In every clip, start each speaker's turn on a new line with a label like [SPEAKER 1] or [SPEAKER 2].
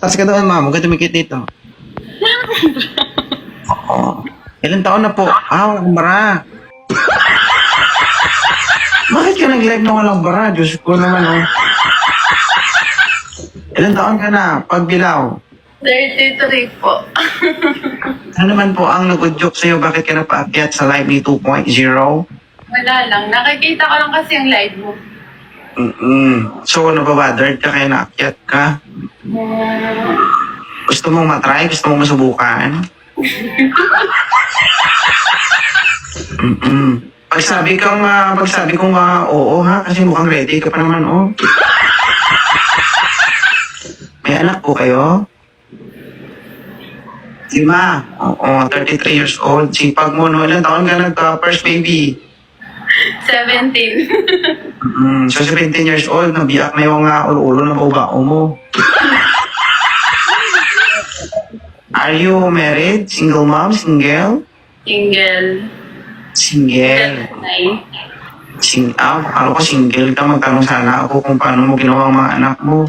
[SPEAKER 1] Atas ka doon, ma'am. Huwag ka tumikit dito. Oo. Ilan taon na po? Walang bara. Bakit ka nag-live na walang bara? Diyos ko naman, oh. Ilan taon ka na? Pagbilaw.
[SPEAKER 2] 33 po.
[SPEAKER 1] Ano naman po ang nag-joke sa'yo? Bakit ka napaakyat sa live ni 2.0?
[SPEAKER 2] Wala lang. Nakikita ko lang kasi yung live mo.
[SPEAKER 1] So, nababothered ka kaya naakyat ka? Gusto mong matry? Gusto mong masubukan? Pagsabi kong oo ha, kasi mukhang ready ka pa naman, oh. May anak po kayo? 5. Oo, 33 years old. Sipag mo, no? Ilan taon ka nagka-first baby?
[SPEAKER 2] 17.
[SPEAKER 1] So, 17 years old, nabiyak na yung ulo-ulo ng baobao mo. Are you married? Single mom? Single?
[SPEAKER 2] Single.
[SPEAKER 1] Single. Akala ko single ka. Magtanong sana ako kung paano mo ginawa ang mga anak mo.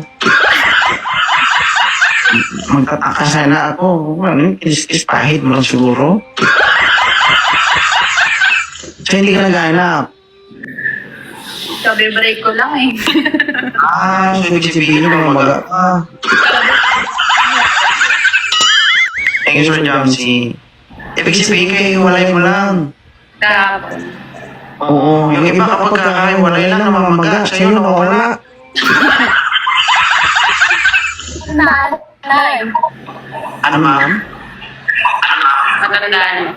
[SPEAKER 1] Magtataka sana ako. Ano yung kinis-kis pahid mo lang siguro? So, hindi ka nag-anak?
[SPEAKER 2] Sabi-break ko lang eh.
[SPEAKER 1] So ibig sabihin yung mga maga ka. Thank you, Sir Jamsi. Ibig sabihin kayo, hiwalay mo lang.
[SPEAKER 2] Kahapon.
[SPEAKER 1] Oo, yung iba kapag kakahiwalay lang ng mga maga, sa'yo nawawala. Ano, ma'am?
[SPEAKER 2] Matandaan.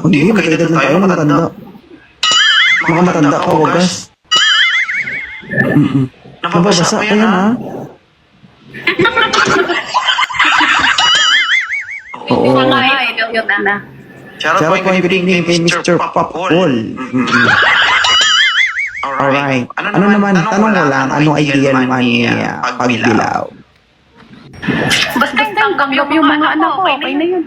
[SPEAKER 1] Hindi, magkailan tayo, matanda. Mga matanda ka, wagas. Nababasa pa yan, ha? Oo.
[SPEAKER 2] Yun na.
[SPEAKER 1] Charot po yung pinigin kay Mr. Popol. Alright. Ano naman, tanong ko lang, anong idea naman niya pagbilaw?
[SPEAKER 2] Basta tanggap yung mga anak ko, okay na yun.